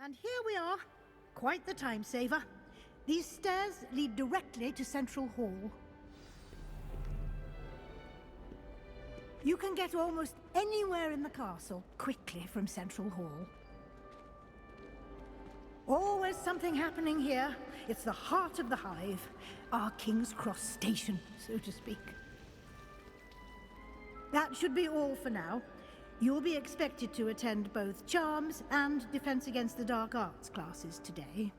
And here we are. Quite the time saver. These stairs lead directly to Central Hall. You can get almost anywhere in the castle quickly from Central Hall. Always something happening here. It's the heart of the hive. Our King's Cross station, so to speak. That should be all for now. You'll be expected to attend both Charms and Defense Against the Dark Arts classes today.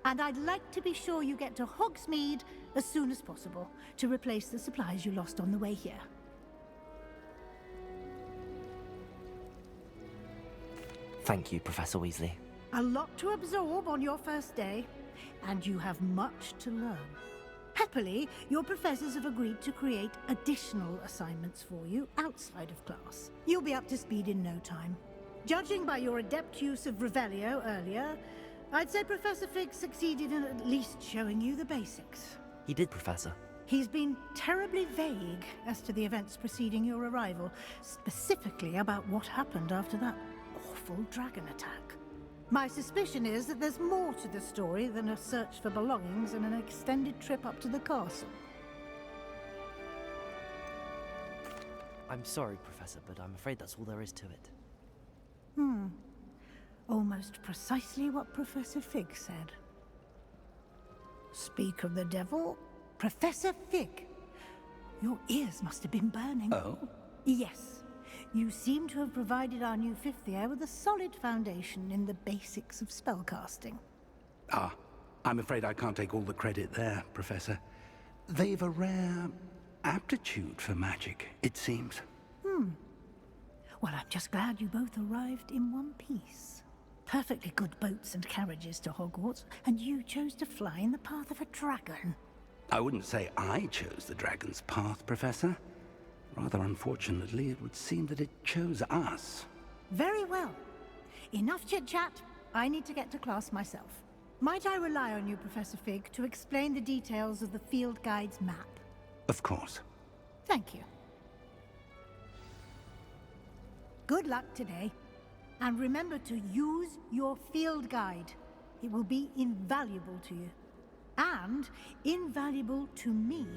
And I'd like to be sure you get to Hogsmeade as soon as possible to replace the supplies you lost on the way here. Thank you, Professor Weasley. A lot to absorb on your first day, and you have much to learn. Happily, your professors have agreed to create additional assignments for you outside of class. You'll be up to speed in no time. Judging by your adept use of Revelio earlier, I'd say Professor Fig succeeded in at least showing you the basics. He did, Professor. He's been terribly vague as to the events preceding your arrival, specifically about what happened after that awful dragon attack. My suspicion is that there's more to the story than a search for belongings and an extended trip up to the castle. I'm sorry, Professor, but I'm afraid that's all there is to it. Almost precisely what Professor Fig said. Speak of the devil, Professor Fig. Your ears must have been burning. Oh? Yes. You seem to have provided our new fifth year with a solid foundation in the basics of spellcasting. Ah, I'm afraid I can't take all the credit there, Professor. They've a rare aptitude for magic, it seems. Well, I'm just glad you both arrived in one piece. Perfectly good boats and carriages to Hogwarts, and you chose to fly in the path of a dragon. I wouldn't say I chose the dragon's path, Professor. Rather unfortunately, it would seem that it chose us. Very well. Enough chit-chat. I need to get to class myself. Might I rely on you, Professor Fig, to explain the details of the field guide's map? Of course. Thank you. Good luck today. And remember to use your field guide. It will be invaluable to you. And invaluable to me,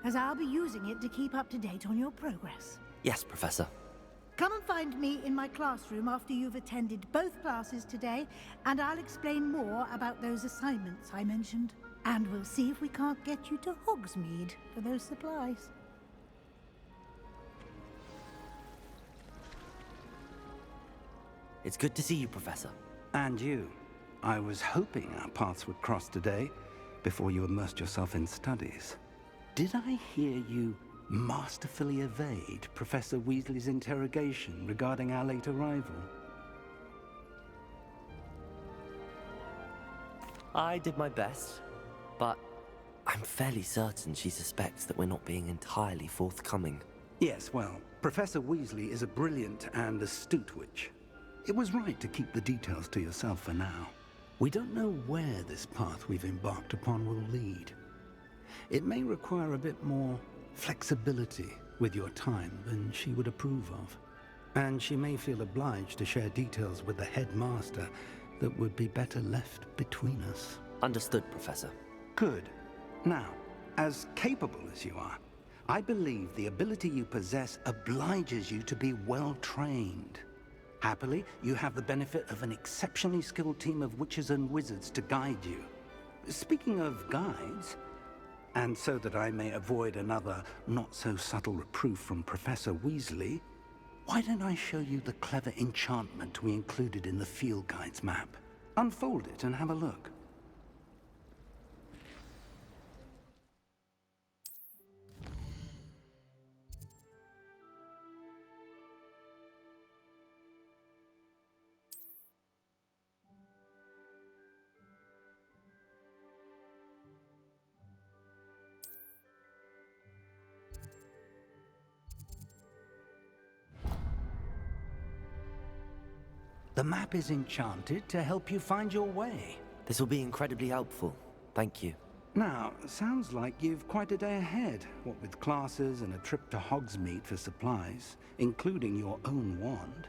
as I'll be using it to keep up to date on your progress. Yes, Professor. Come and find me in my classroom after you've attended both classes today, and I'll explain more about those assignments I mentioned. And we'll see if we can't get you to Hogsmeade for those supplies. It's good to see you, Professor. And you. I was hoping our paths would cross today, before you immersed yourself in studies. Did I hear you masterfully evade Professor Weasley's interrogation regarding our late arrival? I did my best, but I'm fairly certain she suspects that we're not being entirely forthcoming. Yes, well, Professor Weasley is a brilliant and astute witch. It was right to keep the details to yourself for now. We don't know where this path we've embarked upon will lead. It may require a bit more flexibility with your time than she would approve of. And she may feel obliged to share details with the headmaster that would be better left between us. Understood, Professor. Good. Now, as capable as you are, I believe the ability you possess obliges you to be well trained. Happily, you have the benefit of an exceptionally skilled team of witches and wizards to guide you. Speaking of guides, and so that I may avoid another not-so-subtle reproof from Professor Weasley, why don't I show you the clever enchantment we included in the field guide's map? Unfold it and have a look. The map is enchanted to help you find your way. This will be incredibly helpful. Thank you. Now, sounds like you've quite a day ahead, what with classes and a trip to Hogsmeade for supplies, including your own wand.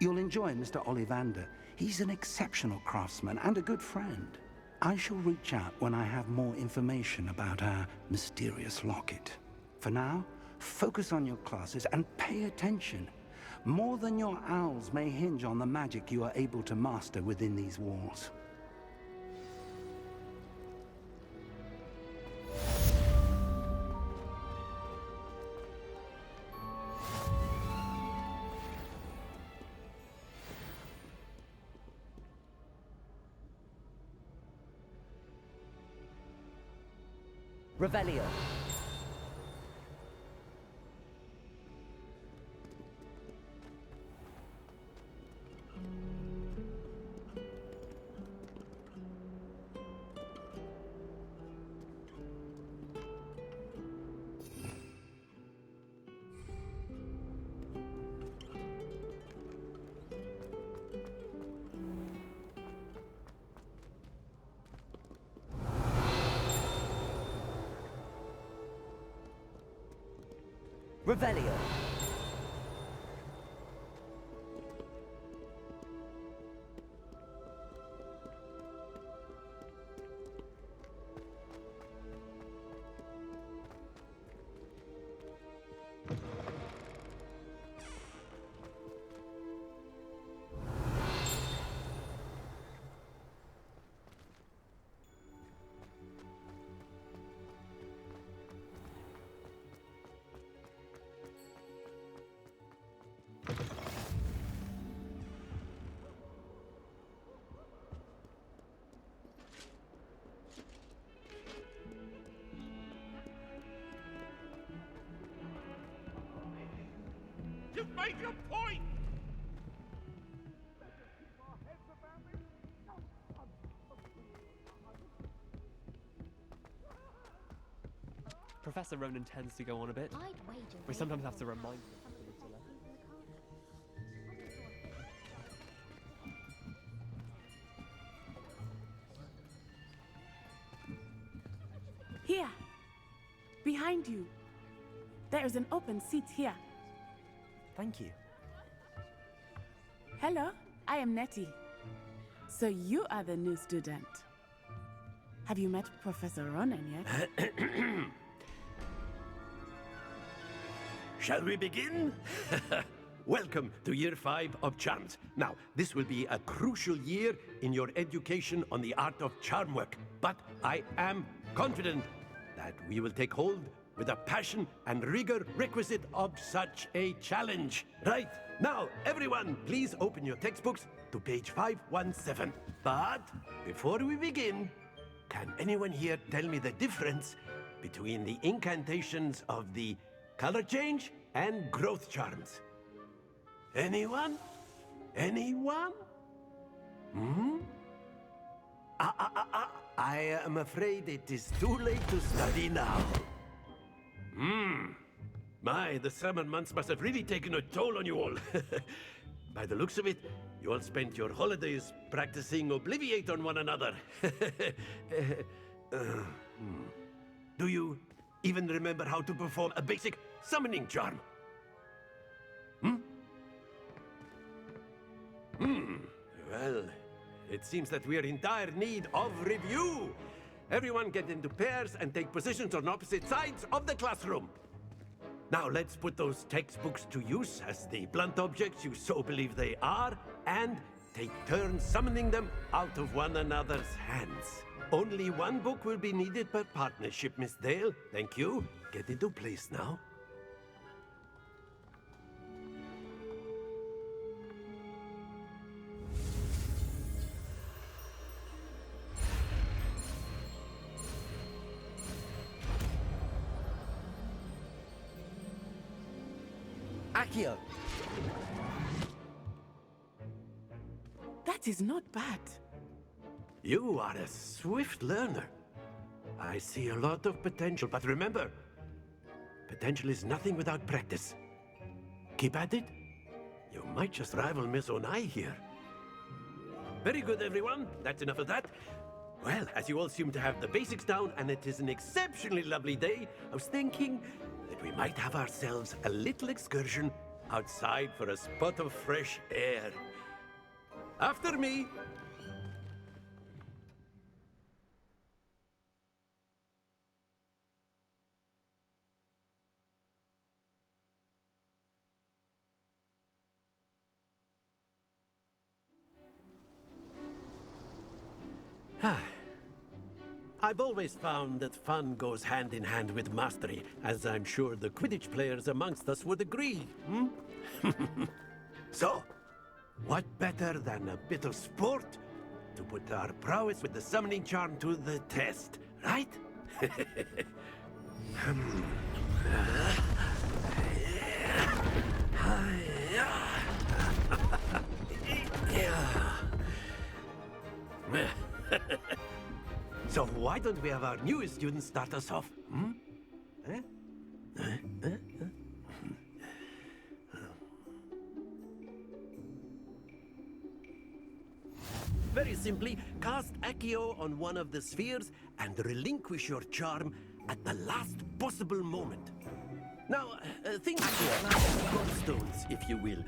You'll enjoy Mr. Ollivander. He's an exceptional craftsman and a good friend. I shall reach out when I have more information about our mysterious locket. For now, focus on your classes and pay attention. More than your owls may hinge on the magic you are able to master within these walls. Revelio. Revelio. You've made your point! Professor Ronan tends to go on a bit. We sometimes have to remind him. Here, behind you. There is an open seat here. Thank you. Hello, I am Nettie. So you are the new student. Have you met Professor Ronan yet? Shall we begin? Welcome to Year 5 of Charms. Now, this will be a crucial year in your education on the art of charm work, but I am confident that we will take hold with the passion and rigor requisite of such a challenge. Right, now, everyone, please open your textbooks to page 517. But before we begin, can anyone here tell me the difference between the incantations of the color change and growth charms? Anyone? Anyone? I am afraid it is too late to study now. My, the summer months must have really taken a toll on you all. By the looks of it, you all spent your holidays practicing Obliviate on one another. Do you even remember how to perform a basic summoning charm? Well, it seems that we are in dire need of review. Everyone get into pairs and take positions on opposite sides of the classroom. Now let's put those textbooks to use as the blunt objects you so believe they are, and take turns summoning them out of one another's hands. Only one book will be needed per partnership, Miss Dale. Thank you. Get into place now. Accio. That is not bad. You are a swift learner. I see a lot of potential, but remember, potential is nothing without practice. Keep at it. You might just rival Miss Onai here. Very good, everyone. That's enough of that. Well, as you all seem to have the basics down, and it is an exceptionally lovely day, I was thinking that we might have ourselves a little excursion outside for a spot of fresh air. After me. I've always found that fun goes hand in hand with mastery, as I'm sure the Quidditch players amongst us would agree. So, what better than a bit of sport to put our prowess with the summoning charm to the test, right? So why don't we have our newest student start us off? Very simply, cast Accio on one of the spheres and relinquish your charm at the last possible moment. Now, think of it like gobstones, if you will.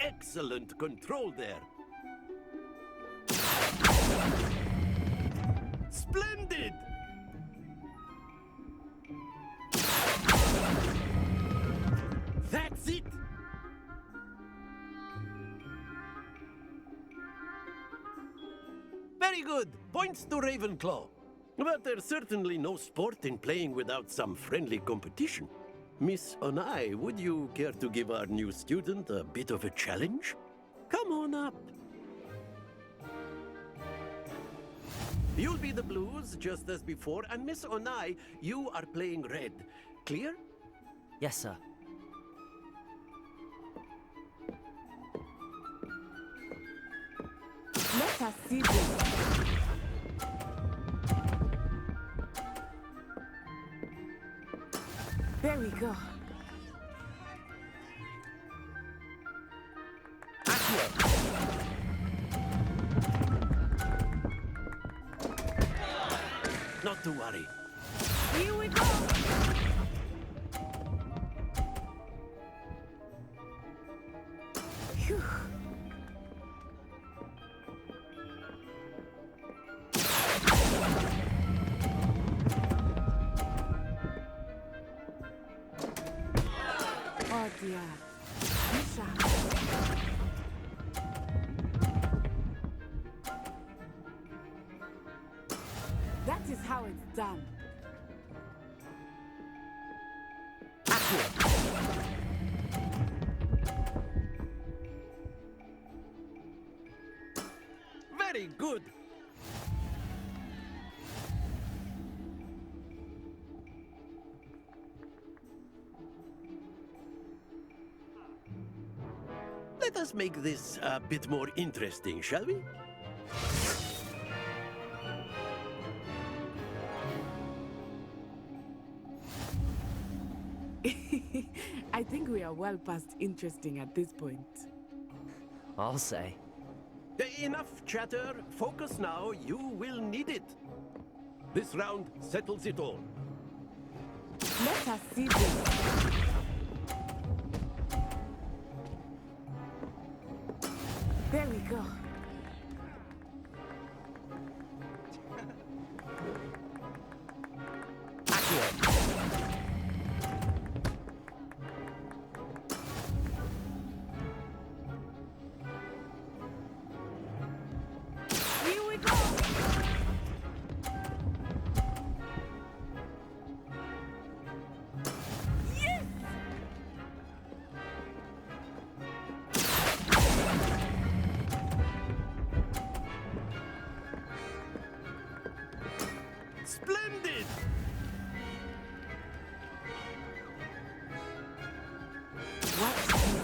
Excellent control there. Splendid! That's it! Very good. Points to Ravenclaw. But there's certainly no sport in playing without some friendly competition. Miss Onai, would you care to give our new student a bit of a challenge? Come on up. You'll be the blues, just as before, and Miss Onai, you are playing red. Clear? Yes, sir. Let us see this. There we go. Not to worry. Here we go. Phew. Oh dear. Misha. That is how it's done. Very good. Let us make this a bit more interesting, shall we? I think we are well past interesting at this point. I'll say. Enough chatter. Focus now. You will need it. This round settles it all. Let us see this. There we go. Here we go. Yes! Splendid! Watch this.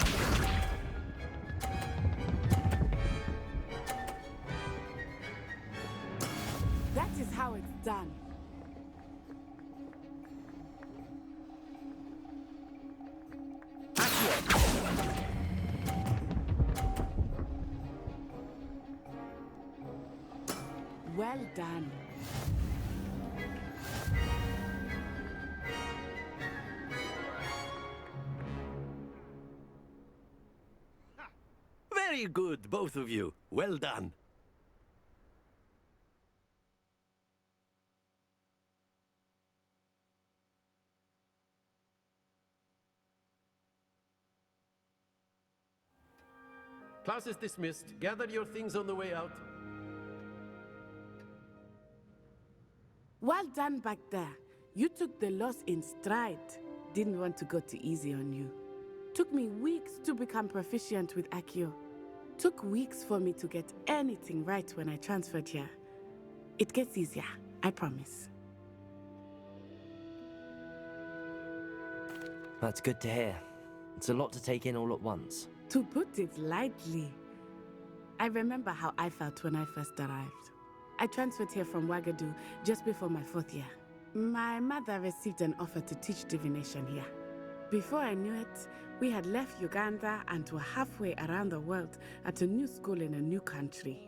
That is how it's done. Well done. Very Very good, both of you. Well done. Class is dismissed. Gather your things on the way out. Well done back there. You took the loss in stride. Didn't want to go too easy on you. Took me weeks to become proficient with Accio. Took weeks for me to get anything right when I transferred here. It gets easier, I promise. That's good to hear. It's a lot to take in all at once. To put it lightly, I remember how I felt when I first arrived. I transferred here from Wagadu just before my 4th year. My mother received an offer to teach divination here. Before I knew it, we had left Uganda and were halfway around the world at a new school in a new country.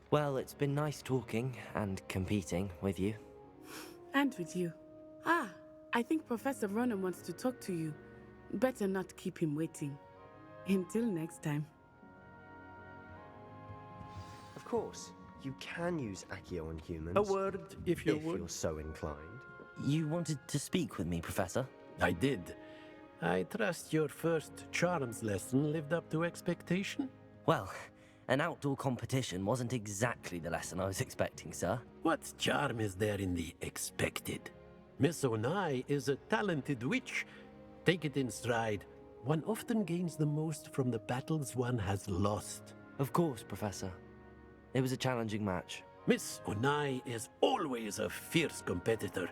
Well, it's been nice talking and competing with you. And with you. Ah, I think Professor Ronan wants to talk to you. Better not keep him waiting. Until next time. Of course, you can use Accio on humans. A word, if you would. You're so inclined. You wanted to speak with me, Professor? I did. I trust your first charms lesson lived up to expectation? Well, an outdoor competition wasn't exactly the lesson I was expecting, sir. What charm is there in the expected? Miss Onai is a talented witch. Take it in stride. One often gains the most from the battles one has lost. Of course, Professor. It was a challenging match. Miss Onai is always a fierce competitor,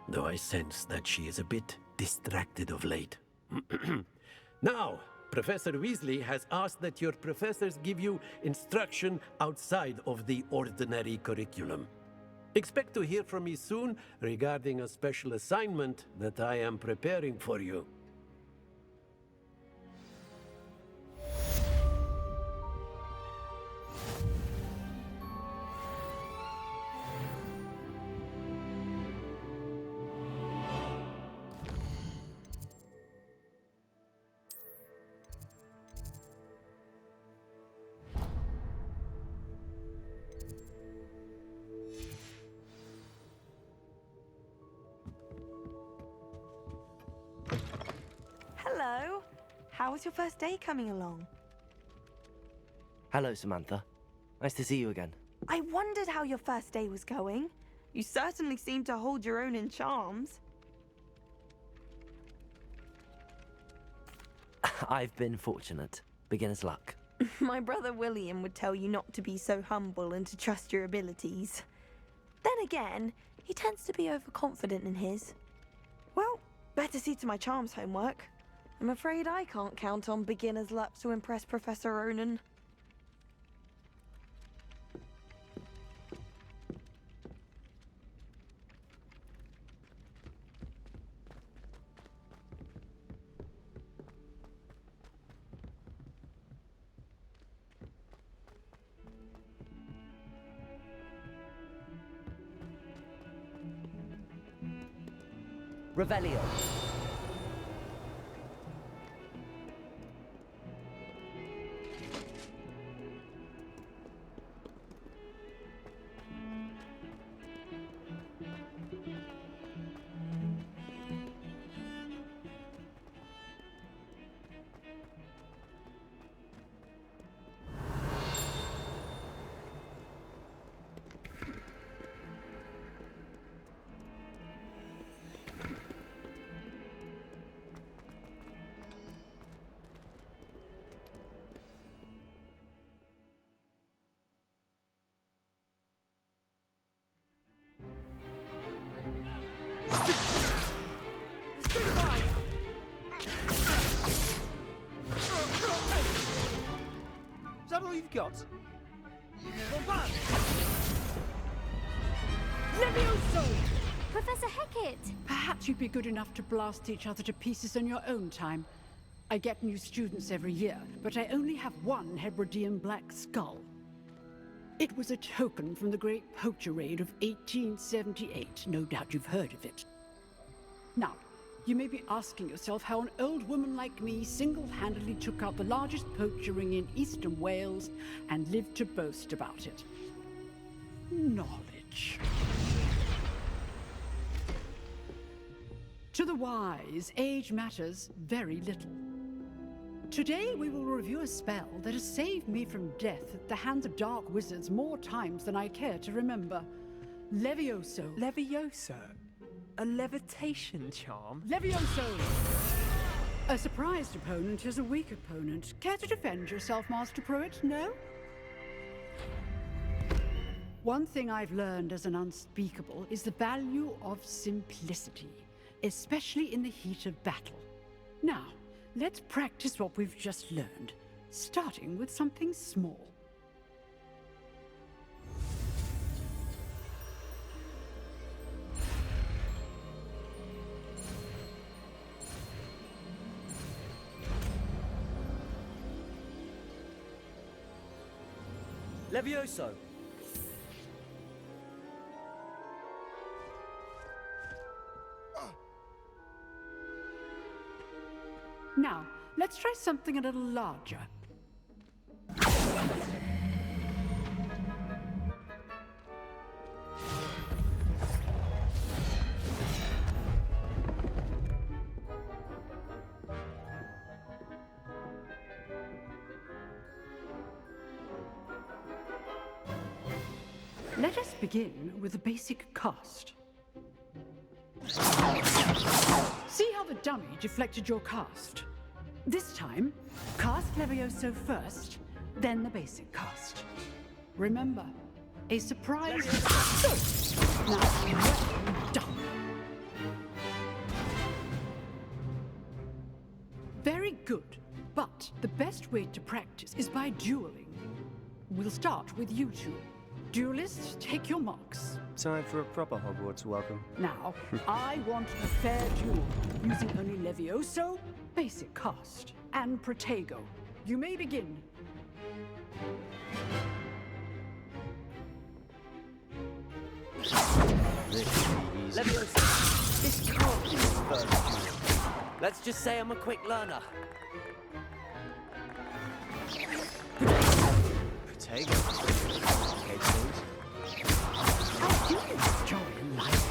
though I sense that she is a bit distracted of late. Now, Professor Weasley has asked that your professors give you instruction outside of the ordinary curriculum. Expect to hear from me soon regarding a special assignment that I am preparing for you. Hello. How was your first day coming along? Hello, Samantha. Nice to see you again. I wondered how your first day was going. You certainly seem to hold your own in charms. I've been fortunate. Beginner's luck. My brother William would tell you not to be so humble and to trust your abilities. Then again, he tends to be overconfident in his. Well, better see to my charms homework. I'm afraid I can't count on beginner's luck to impress Professor Ronan. Revelio. Is that all you've got? Levioso! Professor Hecat! Perhaps you'd be good enough to blast each other to pieces in your own time. I get new students every year, but I only have one Hebridean black skull. It was a token from the Great Poacher Raid of 1878. No doubt you've heard of it. Now, you may be asking yourself how an old woman like me single-handedly took out the largest poacher ring in eastern Wales and lived to boast about it. Knowledge. To the wise, age matters very little. Today we will review a spell that has saved me from death at the hands of dark wizards more times than I care to remember. Levioso. Levioso? A levitation charm? Levioso! A surprised opponent is a weak opponent. Care to defend yourself, Master Pruitt? No? One thing I've learned as an unspeakable is the value of simplicity, especially in the heat of battle. Now, let's practice what we've just learned, starting with something small. Levioso! Now, let's try something a little larger. Let us begin with the basic cast. See how the dummy deflected your cast? This time, cast Levioso first, then the basic cast. Remember, a surprise... Good! Now, well done. Very good, but the best way to practice is by dueling. We'll start with you two. Duelists, take your marks. Time for a proper Hogwarts welcome. Now, I want a fair duel, using only Levioso, basic cast, and Protego. You may begin. Levioso! This can't be his first duel. Let's just say I'm a quick learner. Protego. Okay, please. How do you enjoy life?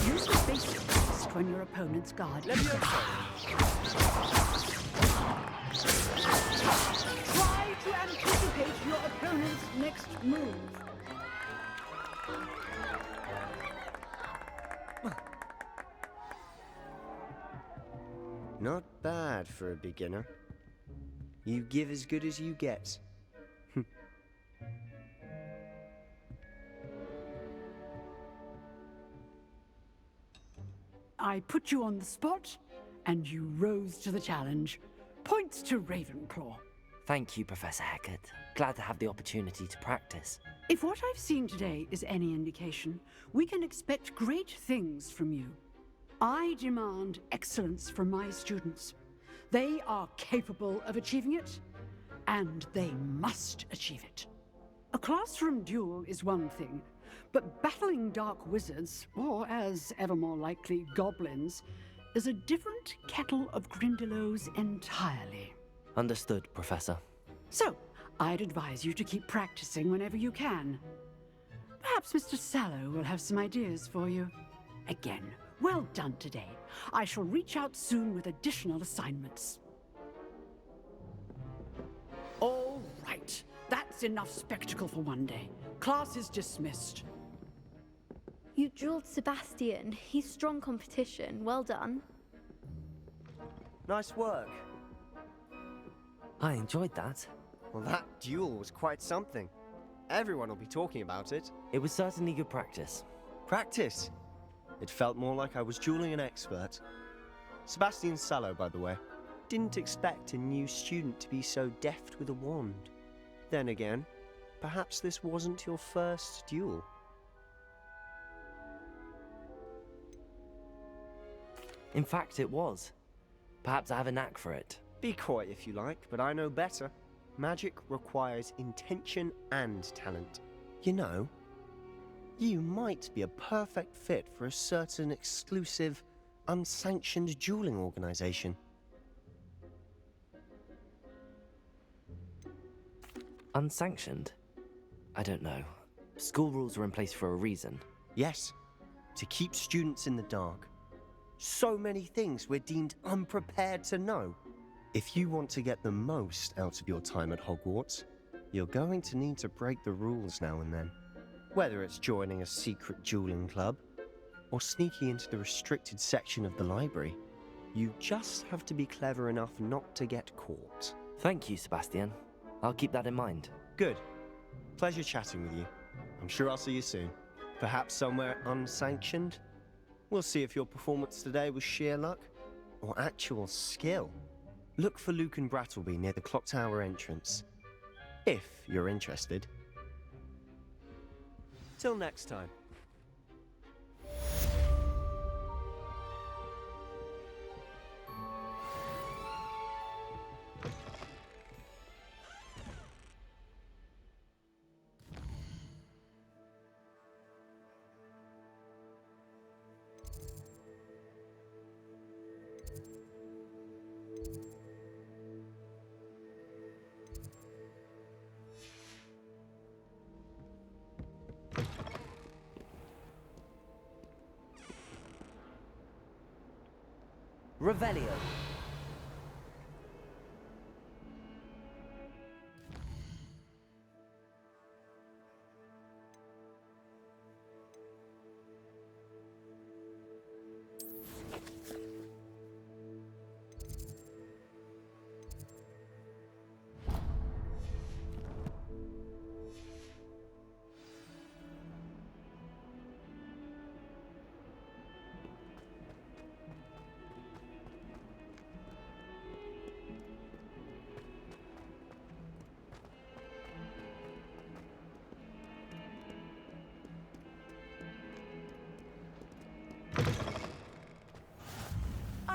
Use the basic cast when your opponent's guard. Try to anticipate your opponent's next move. Not bad for a beginner. You give as good as you get. I put you on the spot, and you rose to the challenge. Points to Ravenclaw. Thank you, Professor Hecat. Glad to have the opportunity to practice. If what I've seen today is any indication, we can expect great things from you. I demand excellence from my students. They are capable of achieving it, and they must achieve it. A classroom duel is one thing, but battling dark wizards, or as ever more likely, goblins, is a different kettle of Grindylows entirely. Understood, Professor. So, I'd advise you to keep practicing whenever you can. Perhaps Mr. Sallow will have some ideas for you. Again, well done today. I shall reach out soon with additional assignments. All right. That's enough spectacle for one day. Class is dismissed. You drilled Sebastian. He's strong competition. Well done. Nice work. I enjoyed that. Well, that duel was quite something. Everyone will be talking about it. It was certainly good practice. Practice? It felt more like I was dueling an expert. Sebastian Sallow, by the way. Didn't expect a new student to be so deft with a wand. Then again, perhaps this wasn't your first duel. In fact, it was. Perhaps I have a knack for it. Be coy if you like, but I know better. magic requires intention and talent. You know, you might be a perfect fit for a certain exclusive, unsanctioned dueling organization. Unsanctioned? I don't know. School rules are in place for a reason. Yes, to keep students in the dark. So many things we're deemed unprepared to know. If you want to get the most out of your time at Hogwarts, you're going to need to break the rules now and then. Whether it's joining a secret dueling club, or sneaking into the restricted section of the library, you just have to be clever enough not to get caught. Thank you, Sebastian. I'll keep that in mind. Good. Pleasure chatting with you. I'm sure I'll see you soon. Perhaps somewhere unsanctioned? We'll see if your performance today was sheer luck or actual skill. Look for Luke and Brattleby near the clock tower entrance, if you're interested. Till next time. Revelio.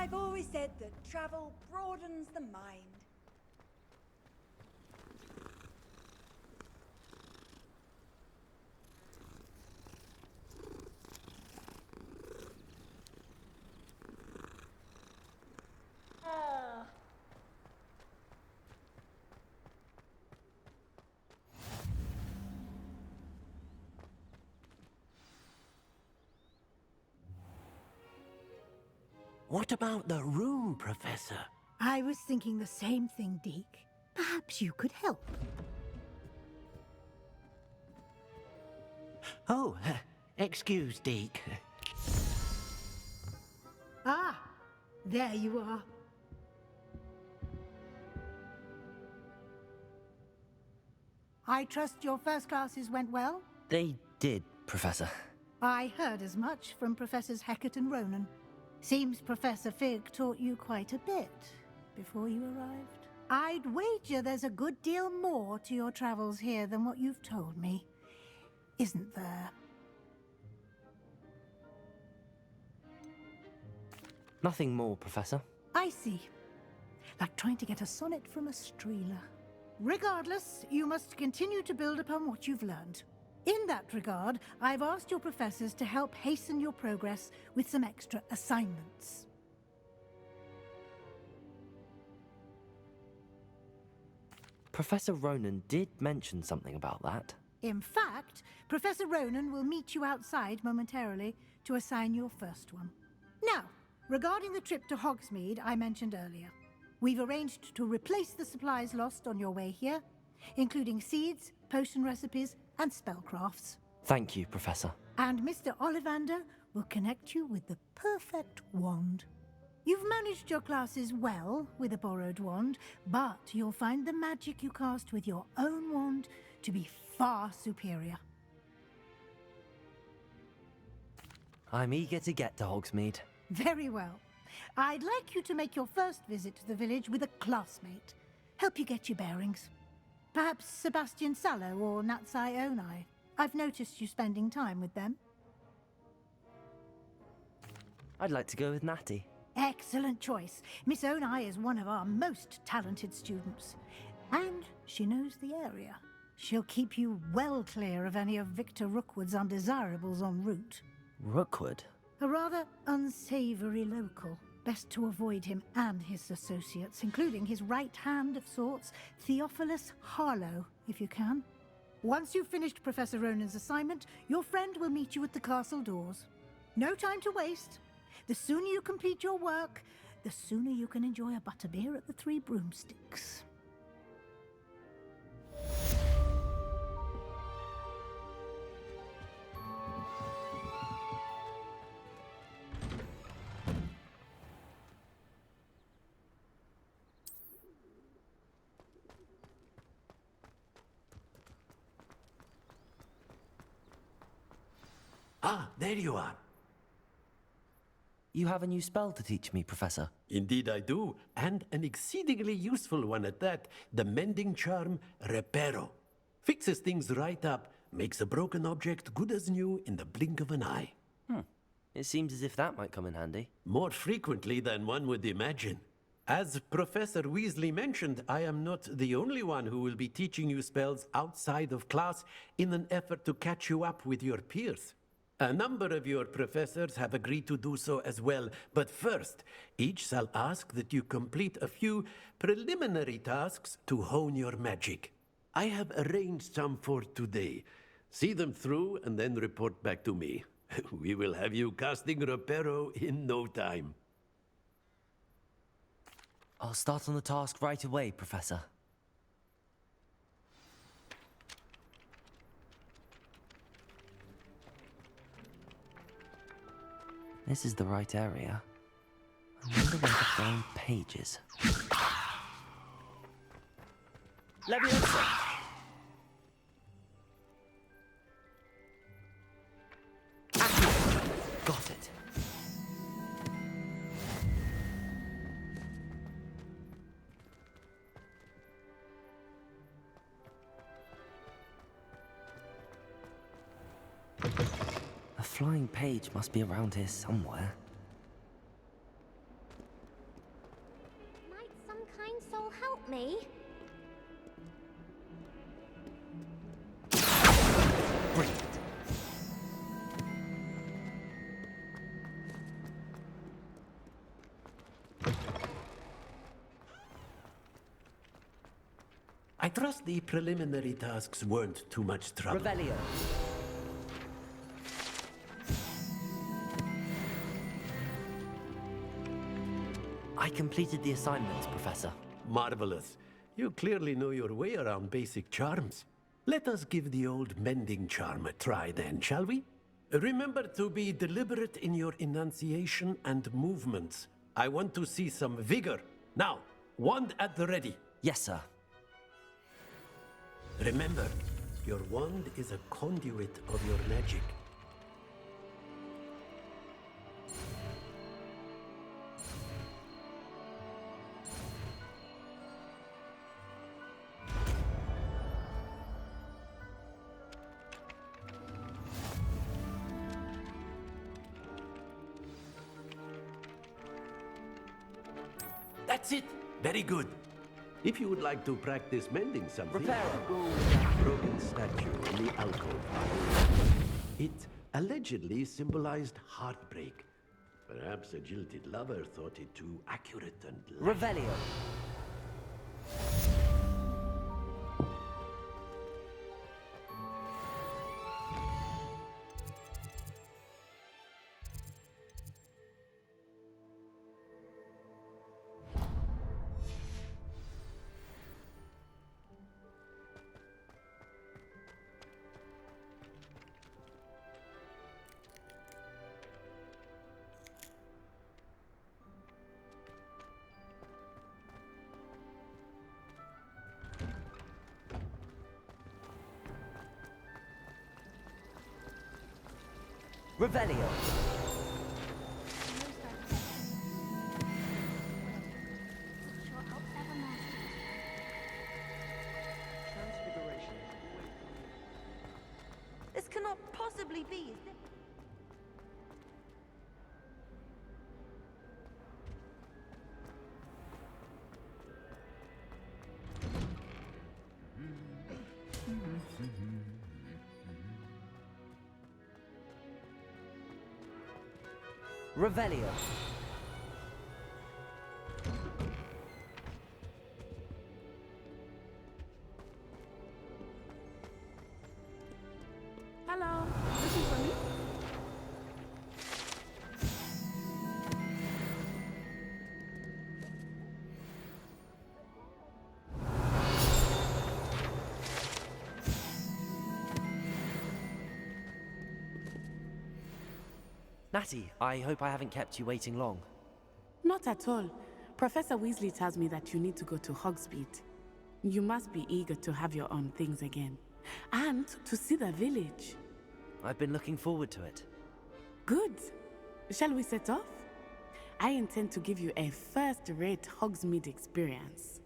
I've always said that travel broadens the mind. What about the room, Professor? I was thinking the same thing, Deke. Perhaps you could help. Oh, excuse, Deke. Ah, there you are. I trust your first classes went well? They did, Professor. I heard as much from Professors Hecat and Ronan. Seems Professor Fig taught you quite a bit before you arrived. I'd wager there's a good deal more to your travels here than what you've told me. Isn't there? Nothing more, Professor. I see. Like trying to get a sonnet from a streeler. Regardless, you must continue to build upon what you've learned. In that regard, I've asked your professors to help hasten your progress with some extra assignments. Professor Ronan did mention something about that. In fact, Professor Ronan will meet you outside momentarily to assign your first one. Now, regarding the trip to Hogsmeade I mentioned earlier, we've arranged to replace the supplies lost on your way here, including seeds, potion recipes, and spellcrafts. Thank you, Professor. And Mr. Ollivander will connect you with the perfect wand. You've managed your classes well with a borrowed wand, but you'll find the magic you cast with your own wand to be far superior. I'm eager to get to Hogsmeade. Very well. I'd like you to make your first visit to the village with a classmate. Help you get your bearings. Perhaps Sebastian Sallow or Natsai Onai. I've noticed you spending time with them. I'd like to go with Natty. Excellent choice. Miss Onai is one of our most talented students. And she knows the area. She'll keep you well clear of any of Victor Rookwood's undesirables en route. Rookwood? A rather unsavory local. Best to avoid him and his associates, including his right hand of sorts, Theophilus Harlow, if you can. Once you've finished Professor Ronan's assignment, your friend will meet you at the castle doors. No time to waste. The sooner you complete your work, the sooner you can enjoy a butterbeer at the Three Broomsticks. Ah, there you are. You have a new spell to teach me, Professor. Indeed I do, and an exceedingly useful one at that. The mending charm, Reparo. Fixes things right up, makes a broken object good as new in the blink of an eye. It seems as if that might come in handy. More frequently than one would imagine. As Professor Weasley mentioned, I am not the only one who will be teaching you spells outside of class in an effort to catch you up with your peers. A number of your professors have agreed to do so as well, but first, each shall ask that you complete a few preliminary tasks to hone your magic. I have arranged some for today. See them through and then report back to me. We will have you casting Reparo in no time. I'll start on the task right away, Professor. This is the right area. I wonder where the flying page is. Leviosa! Got it. A flying page must be around here somewhere. Might some kind soul help me? Brilliant. I trust the preliminary tasks weren't too much trouble. Revelio. I completed the assignments, Professor. Marvelous. You clearly know your way around basic charms. Let us give the old mending charm a try then, shall we? Remember to be deliberate in your enunciation and movements. I want to see some vigor. Now, wand at the ready. Yes, sir. Remember, your wand is a conduit of your magic. That's it! Very good. If you would like to practice mending something, Reparo. go to that broken statue in the alcove. It allegedly symbolized heartbreak. Perhaps a jilted lover thought it too accurate and Revelio. Revelio. This cannot possibly be. Is it? Revelio. Hello, looking for me? Natty, I hope I haven't kept you waiting long. Not at all. Professor Weasley tells me that you need to go to Hogsmeade. You must be eager to have your own things again. And to see the village. I've been looking forward to it. Good. Shall we set off? I intend to give you a first-rate Hogsmeade experience.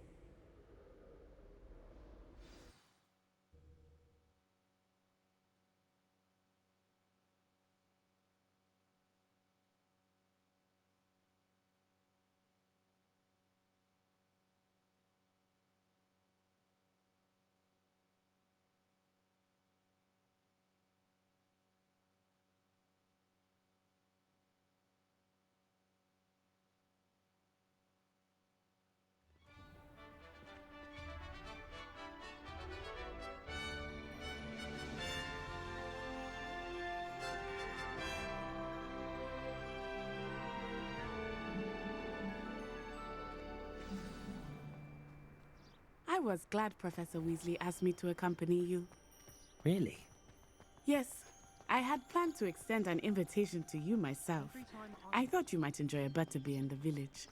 I was glad Professor Weasley asked me to accompany you. Really? Yes, I had planned to extend an invitation to you myself. I thought you might enjoy a butterbeer in the village.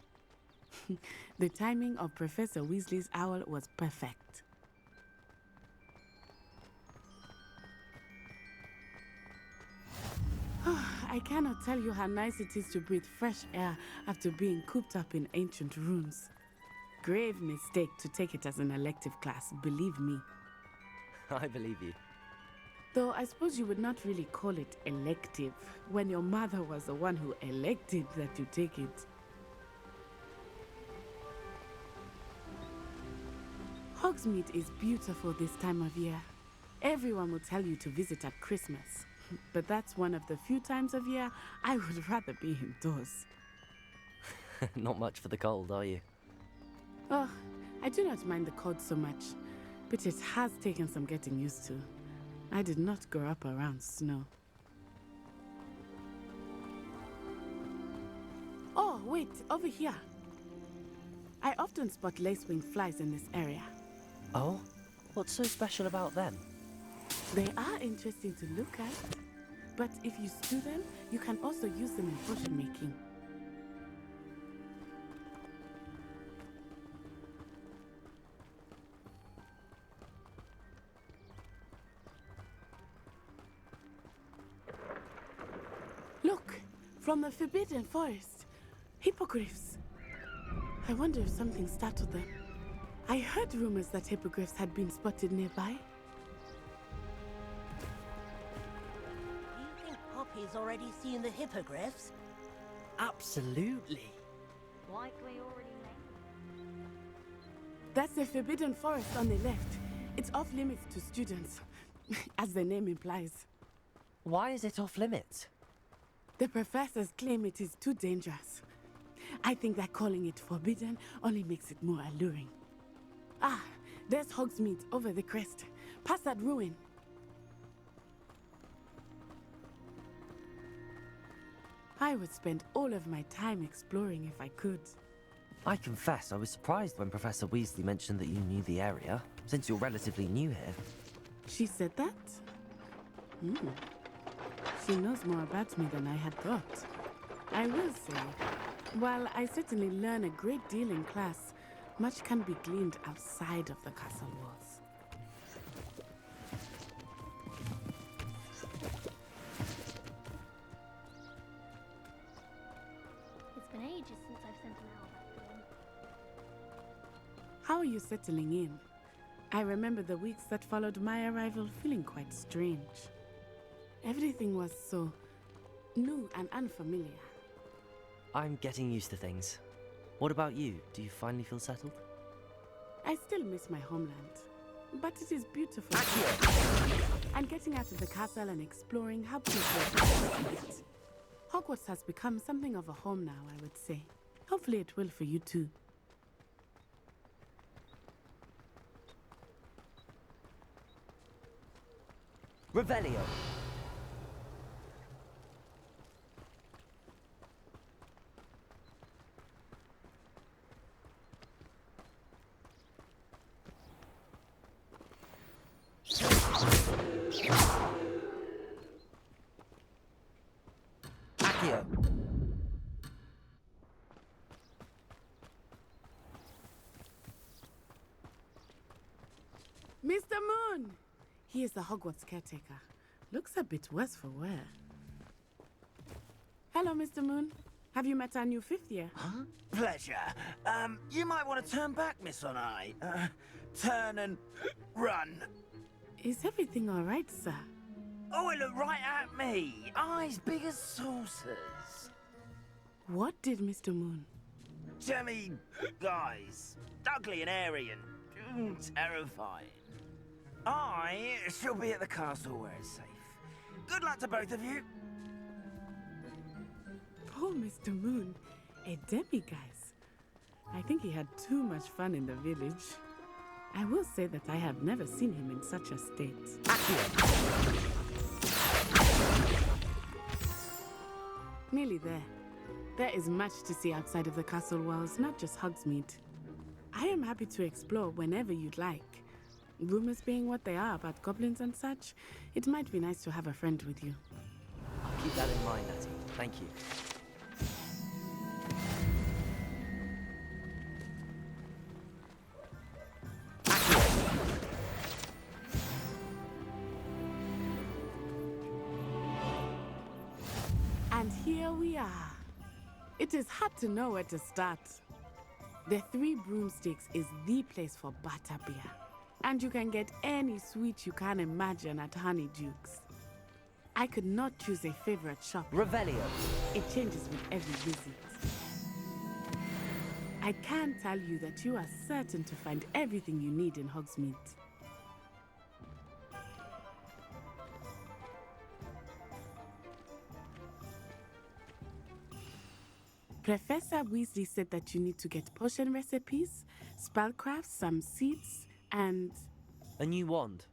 The timing of Professor Weasley's owl was perfect. I cannot tell you how nice it is to breathe fresh air after being cooped up in ancient ruins. Grave mistake to take it as an elective class, believe me. I believe you. Though I suppose you would not really call it elective when your mother was the one who elected that you take it. Hogsmeade is beautiful this time of year. Everyone will tell you to visit at Christmas, but that's one of the few times of year I would rather be indoors. Not much for the cold, are you? Oh, I do not mind the cold so much, but it has taken some getting used to. I did not grow up around snow. Oh, wait, over here. I often spot lacewing flies in this area. Oh? What's so special about them? They are interesting to look at, but if you stew them, you can also use them in potion making. Look, from the Forbidden Forest. Hippogriffs. I wonder if something startled them. I heard rumors that hippogriffs had been spotted nearby. Do you think Poppy's already seen the hippogriffs? Absolutely. Likely already made. That's the Forbidden Forest on the left. It's off limits to students, as the name implies. Why is it off limits? The professors claim it is too dangerous. I think that calling it forbidden only makes it more alluring. Ah, there's Hogsmeade over the crest. Past that ruin. I would spend all of my time exploring if I could. I confess I was surprised when Professor Weasley mentioned that you knew the area, since you're relatively new here. She said that? She knows more about me than I had thought. I will say, while I certainly learn a great deal in class, much can be gleaned outside of the castle walls. It's been ages since I've sent an owl back home. How are you settling in? I remember the weeks that followed my arrival feeling quite strange. Everything was so new and unfamiliar. I'm getting used to things. What about you? Do you finally feel settled? I still miss my homeland, but it is beautiful. And getting out of the castle and exploring helped me to appreciate it. Hogwarts Hogwarts has become something of a home now, I would say. Hopefully it will for you too. Revelio. Accio. Mr. Moon! He is the Hogwarts caretaker. Looks a bit worse for wear. Hello, Mr. Moon. Have you met our new fifth year? Huh? Pleasure. You might want to turn back, Miss Onai. Turn and run. Is everything all right, sir? Oh, it looked right at me. Eyes big as saucers. What did Mr. Moon? Jemmy guys. Ugly and airy and terrifying. I shall be at the castle where it's safe. Good luck to both of you. Poor Mr. Moon, a demiguise. I think he had too much fun in the village. I will say that I have never seen him in such a state. Nearly there. There is much to see outside of the castle walls, not just Hogsmeade. I am happy to explore whenever you'd like. Rumors being what they are about goblins and such, it might be nice to have a friend with you. I'll keep that in mind, Natty. Thank you. And here we are. It is hard to know where to start. The Three Broomsticks is the place for butterbeer. And you can get any sweet you can imagine at Honeydukes. I could not choose a favorite shop. Revelio. It changes with every visit. I can tell you that you are certain to find everything you need in Hogsmeade. Professor Weasley said that you need to get potion recipes, spellcrafts, some seeds, and... A new wand.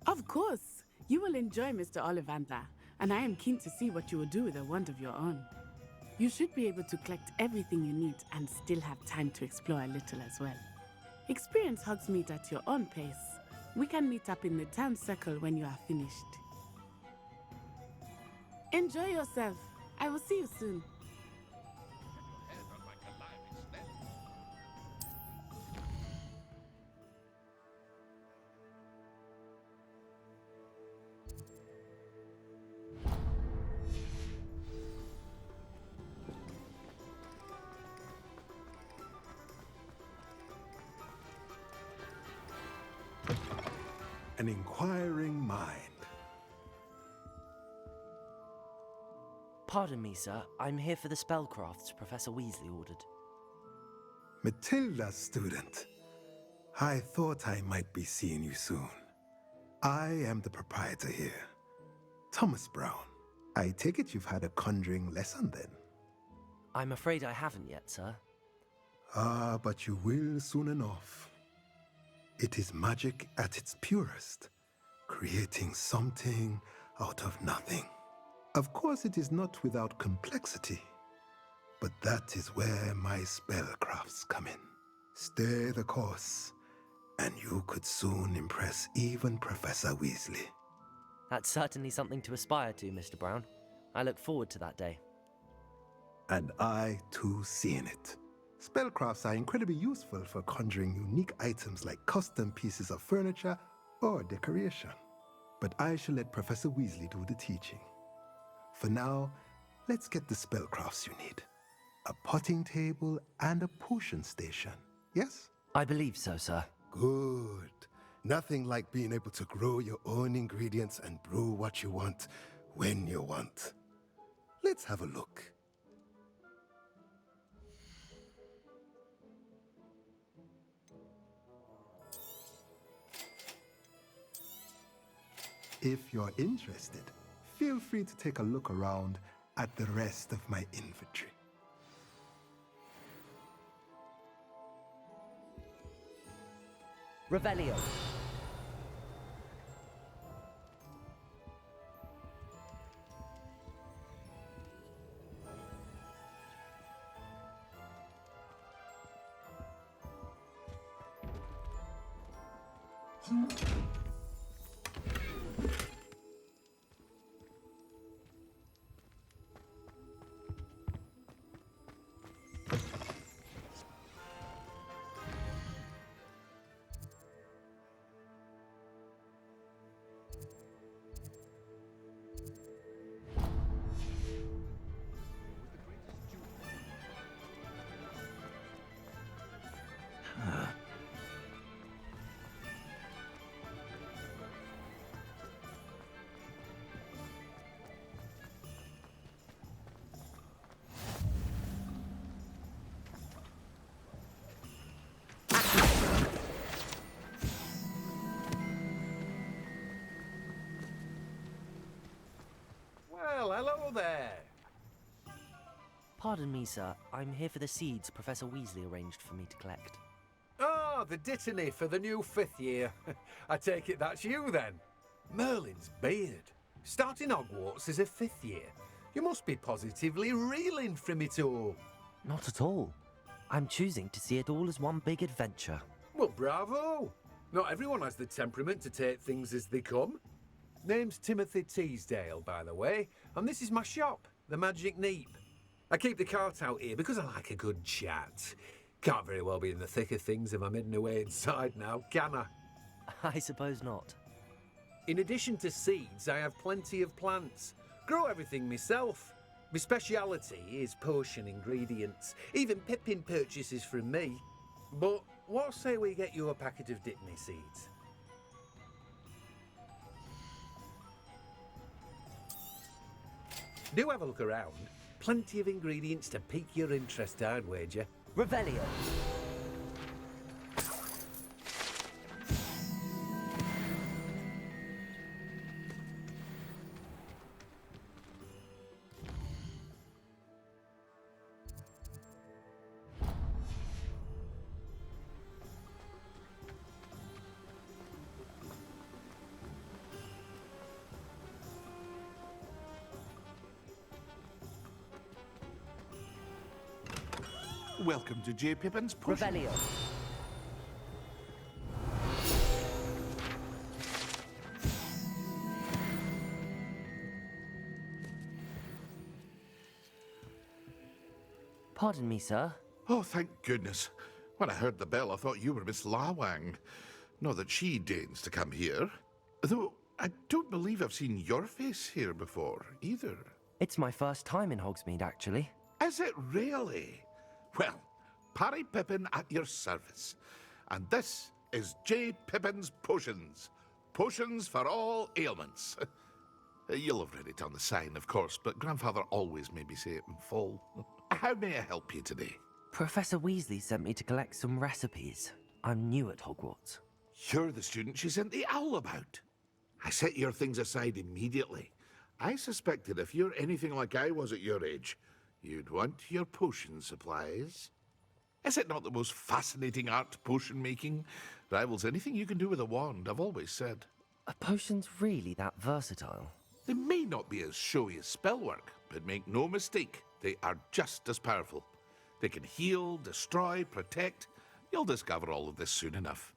Of course! You will enjoy Mr. Ollivander, and I am keen to see what you will do with a wand of your own. You should be able to collect everything you need and still have time to explore a little as well. Experience Hogsmeade at your own pace. We can meet up in the town circle when you are finished. Enjoy yourself. I will see you soon. An inquiring mind. Pardon me, sir. I'm here for the spellcrafts Professor Weasley ordered. Matilda, student. I thought I might be seeing you soon. I am the proprietor here, Thomas Brown. I take it you've had a conjuring lesson then? I'm afraid I haven't yet, sir. Ah, but you will soon enough. It is magic at its purest, creating something out of nothing. Of course, it is not without complexity, but that is where my spellcrafts come in. Stay the course, and you could soon impress even Professor Weasley. That's certainly something to aspire to, Mr. Brown. I look forward to that day. And I, too, seeing it. Spellcrafts are incredibly useful for conjuring unique items like custom pieces of furniture or decoration. But I shall let Professor Weasley do the teaching. For now, let's get the spellcrafts you need. A potting table and a potion station, yes? I believe so, sir. Good. Nothing like being able to grow your own ingredients and brew what you want when you want. Let's have a look. If you're interested, feel free to take a look around at the rest of my infantry. Revelio. Well, hello there. Pardon me, sir. I'm here for the seeds Professor Weasley arranged for me to collect. Ah, the dittany for the new 5th year. I take it that's you then. Merlin's beard. Starting Hogwarts as a 5th year. You must be positively reeling from it all. Not at all. I'm choosing to see it all as one big adventure. Well, bravo. Not everyone has the temperament to take things as they come. Name's Timothy Teasdale, by the way, and this is my shop, the Magic Neep. I keep the cart out here because I like a good chat. Can't very well be in the thick of things if I'm hidden away inside now, can I? I suppose not. In addition to seeds, I have plenty of plants. Grow everything myself. My speciality is potion ingredients. Even Pippin purchases from me. But what say we get you a packet of Dittany seeds? Do have a look around. Plenty of ingredients to pique your interest, I'd wager. Revelio. Welcome to J. Pippin's Potion. Revelio. Pardon me, sir. Oh, thank goodness. When I heard the bell, I thought you were Miss Lawang. Not that she deigns to come here. Though I don't believe I've seen your face here before, either. It's my first time in Hogsmeade, actually. Is it really? Well, Parry Pippin at your service. And this is J. Pippin's Potions. Potions for all ailments. You'll have read it on the sign, of course, but Grandfather always made me say it in full. How may I help you today? Professor Weasley sent me to collect some recipes. I'm new at Hogwarts. You're the student she sent the owl about. I set your things aside immediately. I suspected if you're anything like I was at your age, you'd want your potion supplies. Is it not the most fascinating art, potion making? Rivals anything you can do with a wand, I've always said. Are potions really that versatile? They may not be as showy as spellwork, but make no mistake, they are just as powerful. They can heal, destroy, protect. You'll discover all of this soon enough.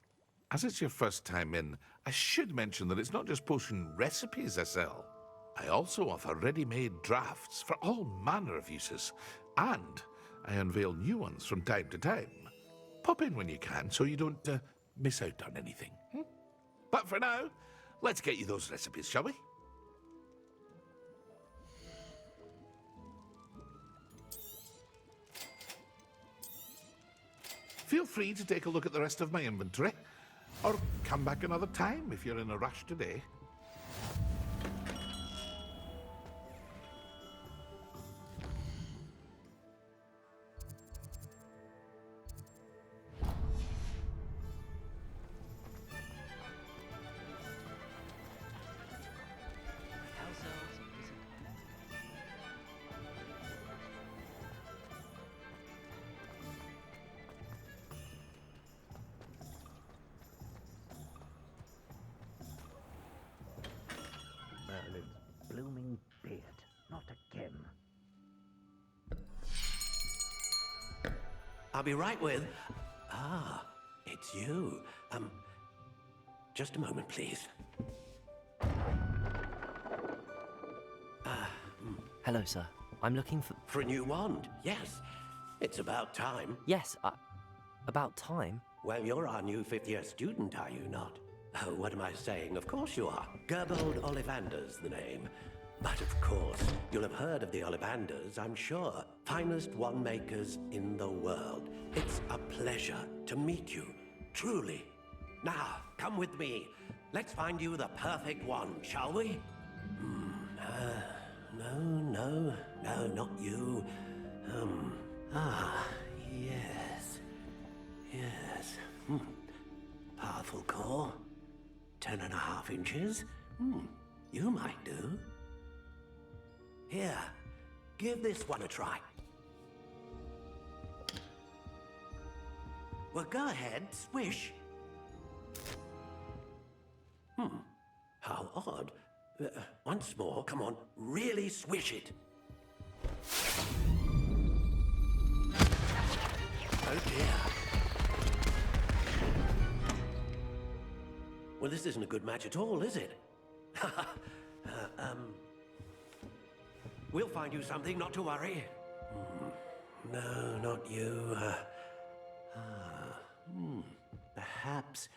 As it's your first time in, I should mention that it's not just potion recipes I sell. I also offer ready-made drafts for all manner of uses, and I unveil new ones from time to time. Pop in when you can so you don't miss out on anything. But for now, let's get you those recipes, shall we? Feel free to take a look at the rest of my inventory, or come back another time if you're in a rush today. I'll be right with... Ah, it's you. Just a moment, please. Hello, sir. I'm looking for... For a new wand, yes. It's about time. Yes, about time? Well, you're our new fifth-year student, are you not? Oh, what am I saying? Of course you are. Gerbold Ollivander's the name. But of course, you'll have heard of the Ollivanders, I'm sure. Finest wand makers in the world. It's a pleasure to meet you, truly. Now, come with me. Let's find you the perfect wand, shall we? No, not you. Yes. Yes. Powerful core. 10.5 inches. You might do. Here, give this one a try. Well, go ahead, swish. How odd. Once more, come on, really swish it. Oh dear. Well, this isn't a good match at all, is it? We'll find you something, not to worry. No, not you. Perhaps...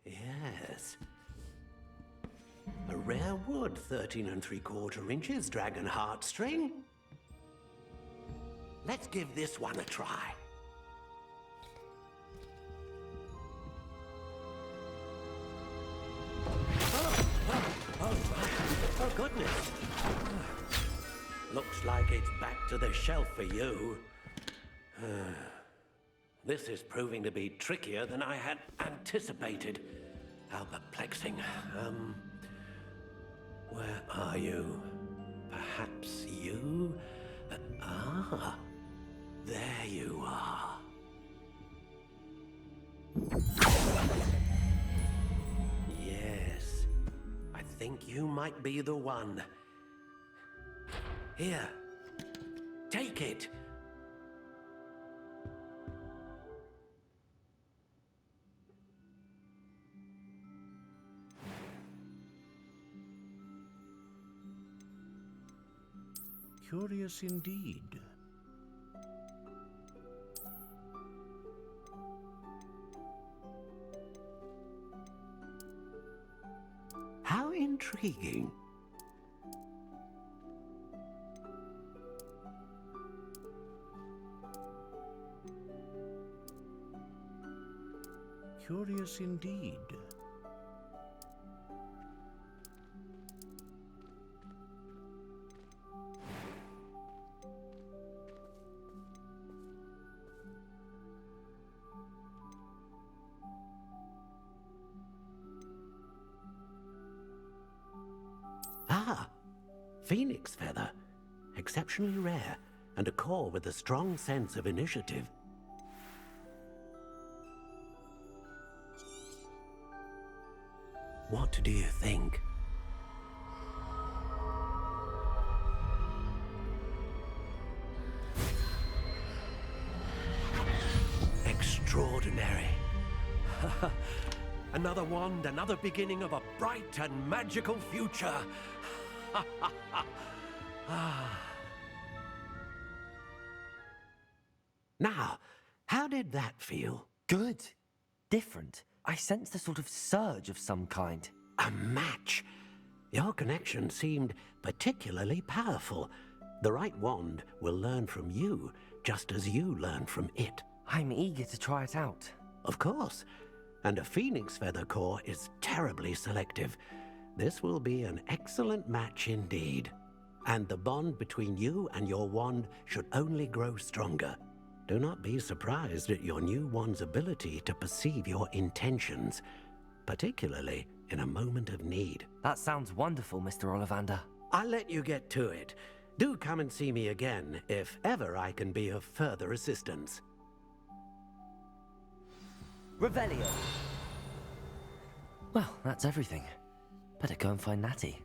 Yes. A rare wood, 13 3/4 inches, dragon heartstring. Let's give this one a try. Oh, goodness. Looks like it's back to the shelf for you. This is proving to be trickier than I had anticipated. How perplexing. Where are you? Perhaps you? There you are. Yes, I think you might be the one. Here, take it. Curious indeed. How intriguing. Curious indeed. Phoenix feather. Exceptionally rare, and a core with a strong sense of initiative. What do you think? Extraordinary. Another wand, another beginning of a bright and magical future. Now, how did that feel? Good. Different. I sensed a sort of surge of some kind. A match. Your connection seemed particularly powerful. The right wand will learn from you, just as you learn from it. I'm eager to try it out. Of course. And a phoenix feather core is terribly selective. This will be an excellent match indeed. And the bond between you and your wand should only grow stronger. Do not be surprised at your new wand's ability to perceive your intentions, particularly in a moment of need. That sounds wonderful, Mr. Ollivander. I'll let you get to it. Do come and see me again if ever I can be of further assistance. Revelio. Well, that's everything. Better go and find Natty.